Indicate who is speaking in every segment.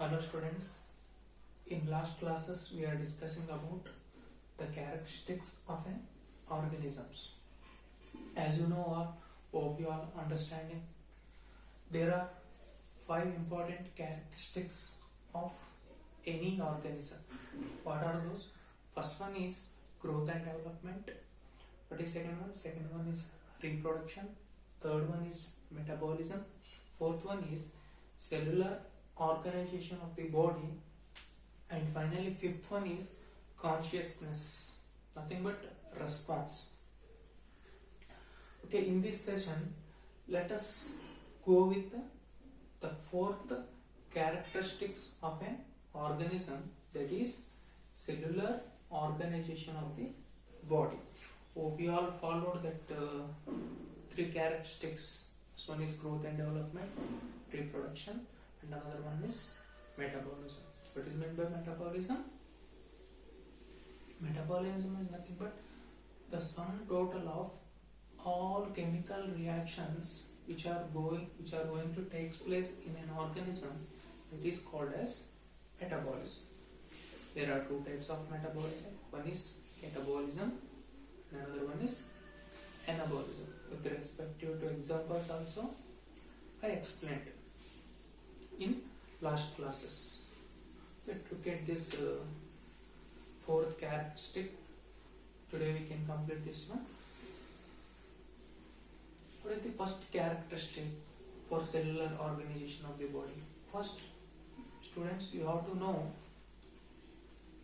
Speaker 1: Hello students, in last classes we are discussing about the characteristics of an organisms. As you know or hope you are understanding, there are 5 important characteristics of any organism. What are those? First one is growth and development. What is second one? Second one is reproduction. Third one is metabolism. Fourth one is cellular organization of the body, and finally fifth one is consciousness, nothing but response. Okay, in this session let us go with the fourth characteristics of an organism, that is cellular organization of the body. We all followed that 3 characteristics. This one is growth and development, reproduction, and another one is metabolism. What is meant by metabolism? Metabolism is nothing but the sum total of all chemical reactions which are going to take place in an organism. It is called as metabolism. There are 2 types of metabolism. One is catabolism and another one is anabolism. With respect to examples also I explained in last classes. Let's look at this fourth characteristic. Today we can complete this one. What is the first characteristic for cellular organization of the body? First, students, you have to know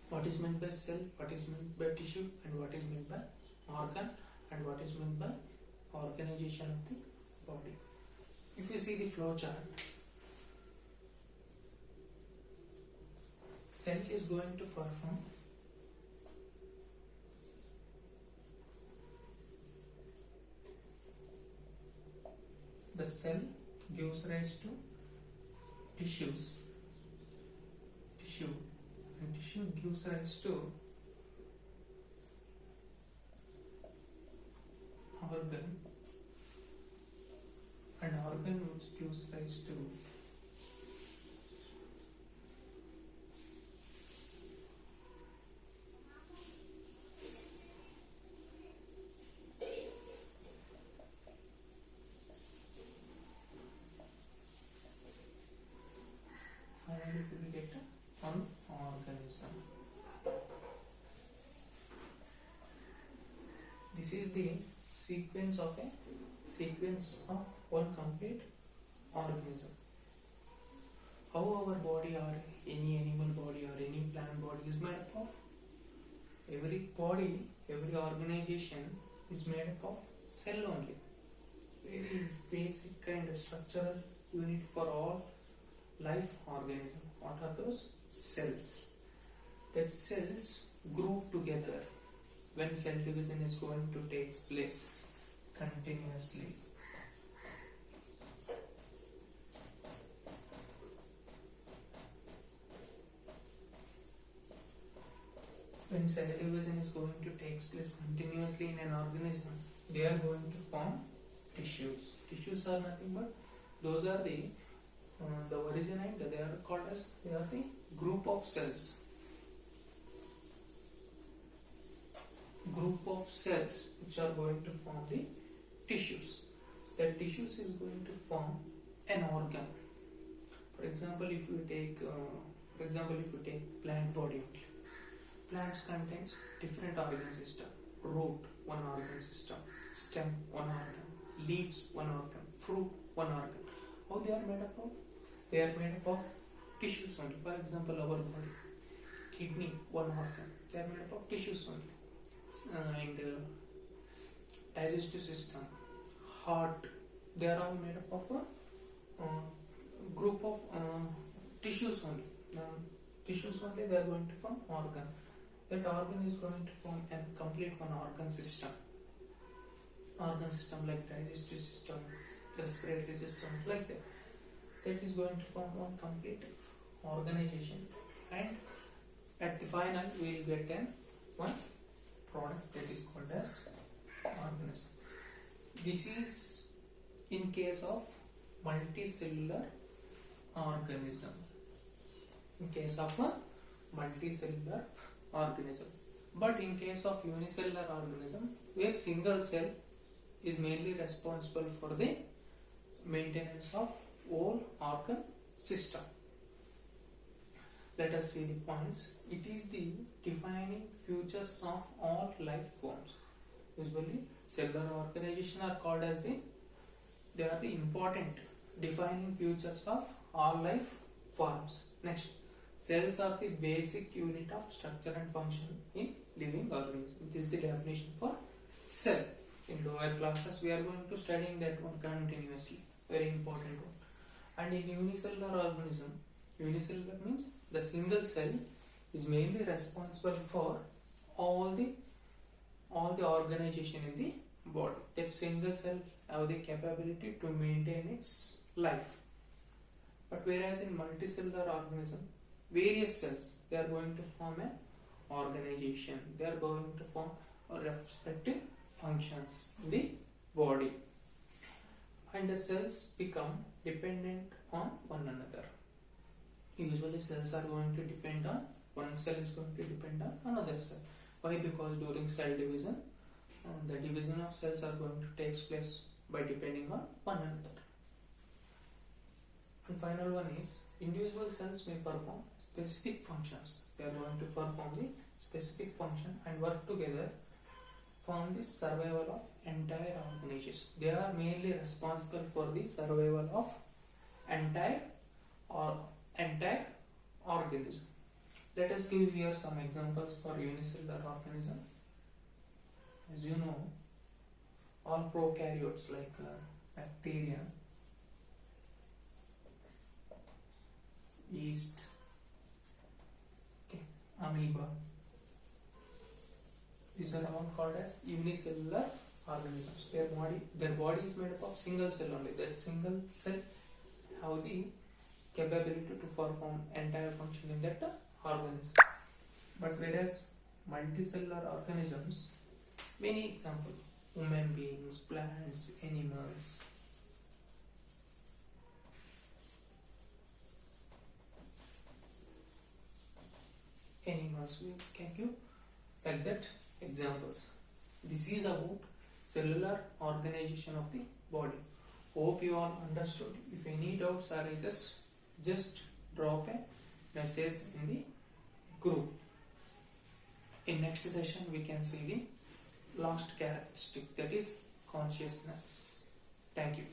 Speaker 1: what is meant by cell, what is meant by tissue, and what is meant by organ, and what is meant by organization of the body. If you see the flow chart, cell is going to perform the cell gives rise to tissues, and tissue gives rise to organ, and organ which gives rise to finally we get an organism. This is the sequence of one complete organism. How our body or any animal body or any plant body is made up of? Every body, every organization is made up of cell only. Very basic kind of structural unit for all life organism. What are those? Cells. That cells group together when cell division is going to take place continuously. When cell division is going to take place continuously in an organism, they are going to form tissues. Tissues are nothing but those are the origin, and they are called as they are the group of cells. Group of cells which are going to form the tissues. That tissues is going to form an organ. For example, if you take plant body only. Plants contains different organ system. Root, one organ system. Stem, one organ. Leaves, one organ. Fruit, one organ. How they are made up of? They are made up of tissues only. For example, our body. Kidney, one organ. They are made up of tissues only. And digestive system, heart, they are all made up of a group of tissues only. Tissues only, they are going to form organ. That organ is going to form a complete one organ system. Organ system like digestive system, respiratory system, like that. That is going to form one complete organization, and at the final we will get one product that is called as organism. This is in case of multicellular organism. in case of a multicellular organism. But in case of unicellular organism, where single cell is mainly responsible for the maintenance of whole organ system. Let us see the points. It is the defining features of all life forms. Usually, cellular organization are called as they are the important defining features of all life forms. Next, cells are the basic unit of structure and function in living organism. This is the definition for cell. In lower classes, we are going to studying that one continuously. Very important one. And in unicellular organism, unicellular means the single cell is mainly responsible for all the organization in the body. That single cell have the capability to maintain its life. But whereas in multicellular organism, various cells, they are going to form an organization. They are going to form a respective functions in the body. And the cells become dependent on one another. Usually cells are going to depend on, one cell is going to depend on another cell. Why? Because during cell division, the division of cells are going to take place by depending on one another. And final one is, individual cells may perform specific functions. They are going to perform the specific function and work together, form the survival of entire organizations. They are mainly responsible for the survival of entire organism. Let us give here some examples for unicellular organism. As you know, all prokaryotes like bacteria, yeast, amoeba, these are all called as unicellular organisms. Their body is made up of single cell only. That single cell have the capability to perform entire function in that organism. But whereas multicellular organisms, many examples, human beings, plants, animals, we can give like that examples. This is about cellular organization of the body. Hope you all understood. If any doubts arises, just drop a message in the group. In next session, we can see the last characteristic, that is consciousness. Thank you.